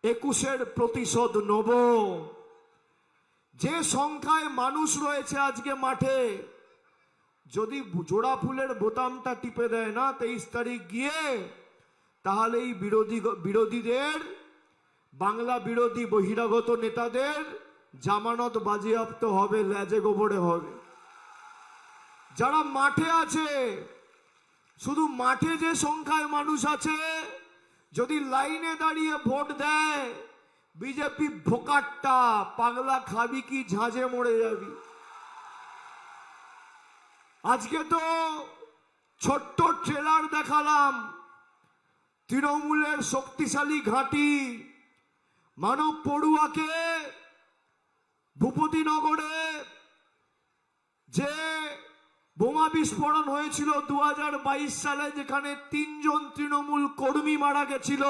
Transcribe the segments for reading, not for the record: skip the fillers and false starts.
21-এর প্রতিশোধ নেব। যে সংখ্যায় মানুষ রয়েছে আজকে মাঠে, যদি জোড়া ফুলের বোতামটা টিপে দেয় না 23 তারিখ গিয়ে, তাহলে এই বিরোধীদের, বাংলা বিরোধী বহিরাগত নেতাদের জামানত বাজেয়াপ্ত হবে, লেজে গোবরে হবে। যারা মাঠে আছে, শুধু মাঠে যে সংখ্যায় মানুষ আছে, যদি লাইনে দাঁড়িয়ে ভোট দেয়, বিজেপি ভোকাট্টা, পাগলা খাবি কি ঝাঁঝে মরে যাবি। আজকে তো ছোট্ট ট্রেলার দেখালাম, তৃণমূলের শক্তিশালী ঘাঁটি মানব পড়ুয়াকে ভূপতিনগরে যে বোমা বিস্ফোরণ হয়েছিল 2022 সালে, যেখানে 3 জন তৃণমূল কর্মী মারা গেছিল,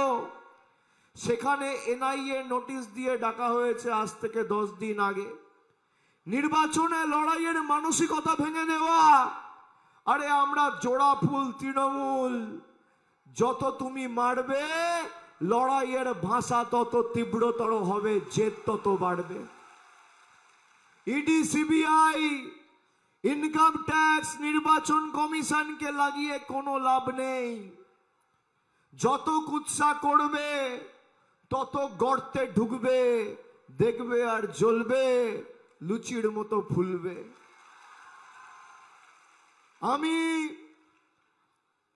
সেখানে এনআইএ নোটিশ দিয়ে ডাকা হয়েছে আজ থেকে 10 দিন আগে। নির্বাচনে লড়াইয়ের মানসিকতা ভেঙে দেওয়া। আরে আমরা জোড়া ফুল তৃণমূল, যত তুমি মারবে লড়াইয়ের ভাষা তত তীব্রতর হবে, জেদ তত বাড়বে। ইডি, সিবিআই, ইনকাম ট্যাক্স, নির্বাচন কমিশনকে লাগিয়ে কোনো লাভ নেই। যত কুৎসা করবে তত গর্তে ঢুকবে, দেখবে আর জ্বলবে, লুচির মতো ফুলবে। আমি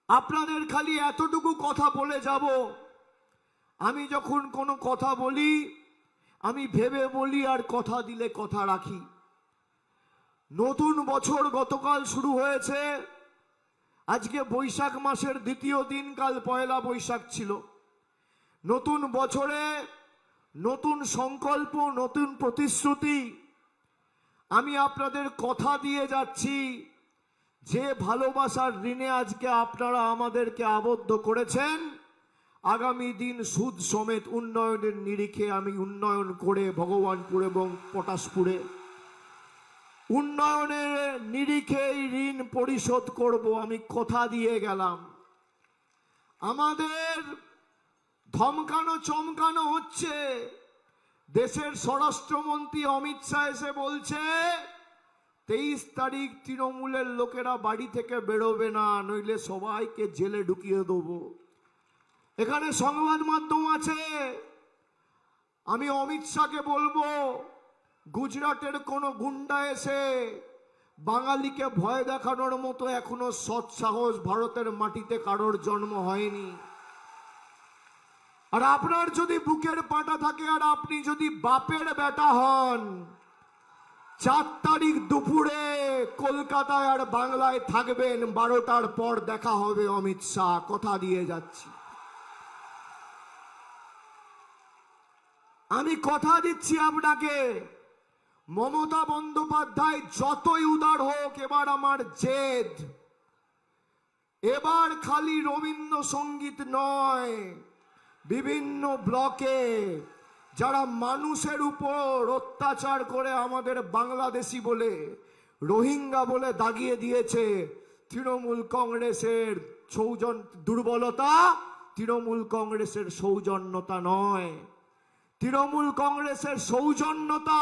আপনাদের খালি এতটুকু কথা বলে যাব, আমি যখন কোনো কথা বলি আমি ভেবে বলি আর কথা দিলে কথা রাখি। নতুন বছর গতকাল শুরু হয়েছে, আজকে বৈশাখ মাসের 2য় দিন, কাল পয়লা বৈশাখ ছিল। নতুন বছরে নতুন সংকল্প, নতুন প্রতিশ্রুতি। আমি আপনাদের কথা দিয়ে যাচ্ছি, যে ভালোবাসার ঋণে আজকে আপনারা আমাদেরকে আবদ্ধ করেছেন, আগামী দিন সুদ সমেত উন্নয়নের নিরিখে আমি উন্নয়ন করে ভগবানপুর এবং পটাশপুরে উন্নয়নের নিরিখে এই ঋণ পরিশোধ করব, আমি কথা দিয়ে গেলাম। আমাদের ধমকানো চমকানো হচ্ছে। দেশের স্বরাষ্ট্রমন্ত্রী অমিত শাহ এসে বলছে 23 তারিখ তৃণমূলের লোকেরা বাড়ি থেকে বেরোবে না, নইলে সবাইকে জেলে ঢুকিয়ে দেবো। এখানে সংবাদ মাধ্যম আছে। আমি অমিত শাহকে বলবো, গুজরাটের কোন গুন্ডা এসে বাঙালিকে ভয় দেখানোর মতো এখনো সৎ সাহস ভারতের মাটিতে কারোর জন্ম হয়নি। আর আপনার যদি বুকের পাটা থাকে আর আপনি যদি বাপের বেটা হন, 4 তারিখ দুপুরে কলকাতায় আর বাংলায় থাকবেন, 12টার পর দেখা হবে অমিত শাহ, কথা দিয়ে যাচ্ছি। আমি কথা দিচ্ছি আপনাকে, মমতা বন্দ্যোপাধ্যায় যতই উদার হোক, এবার আমার জেদ, এবার খালি রবীন্দ্রসঙ্গীত নয়, বিভিন্ন ব্লকে যারা মানুষের উপর অত্যাচার করে আমাদের বাংলাদেশি বলে, রোহিঙ্গা বলে দাগিয়ে দিয়েছে, তৃণমূল কংগ্রেসের দুর্বলতা, তৃণমূল কংগ্রেসের সৌজন্যতা নয়। তৃণমূল কংগ্রেসের সৌজন্যতা,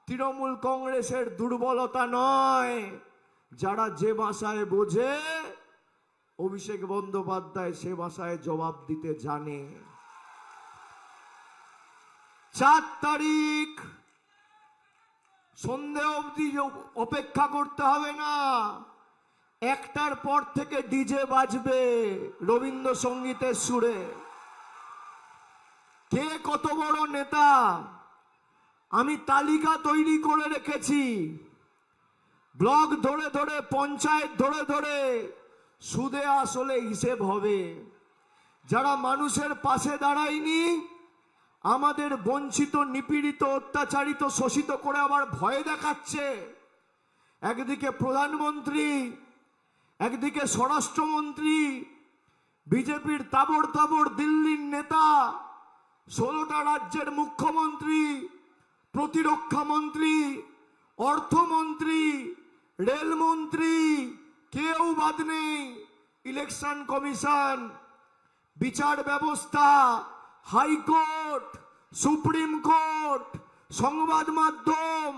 তৃণমূল কংগ্রেসের দুর্বলতা নয়। যারা যে ভাষায় বোঝে, অভিষেক বন্দ্যোপাধ্যায় সে ভাষায় জবাব দিতে জানে। 4 তারিখ সন্ধে অবধি অপেক্ষা করতে হবে না, 1টার পর থেকে ডিজে বাজবে রবীন্দ্রসঙ্গীতের সুরে। কে কত বড় নেতা আমি তালিকা তৈরি করে রেখেছি, ব্লক ধরে ধরে, পঞ্চায়েত ধরে ধরে, সুদে আসলে হিসেব হবে। যারা মানুষের পাশে দাঁড়ায়নি, আমাদের বঞ্চিত, নিপীড়িত, অত্যাচারিত, শোষিত করে আবার ভয় দেখাচ্ছে। একদিকে প্রধানমন্ত্রী, একদিকে স্বরাষ্ট্রমন্ত্রী, বিজেপির তাবড় তাবড় দিল্লির নেতা, 16টা রাজ্যের মুখ্যমন্ত্রী, প্রতিরক্ষা মন্ত্রী, অর্থমন্ত্রী, রেলমন্ত্রী, কেউ বাদ নেই। ইলেকশন কমিশন, বিচার ব্যবস্থা, হাইকোর্ট, হাইকোর্ট, সুপ্রিম কোর্ট, সংবাদ মাধ্যম,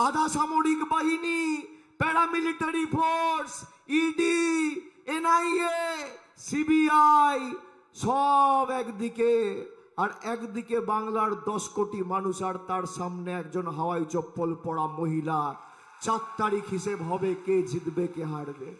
আধা সামরিক বাহিনী, paramilitary force, ED, NIA, CBI সব একদিকে, আর একদিকে বাংলার 10 কোটি মানুষ, আর তার সামনে একজন হাওয়াই চপ্পল পরা মহিলা। 4 তারিখ হিসেব হবে কে জিতবে কে হারবে।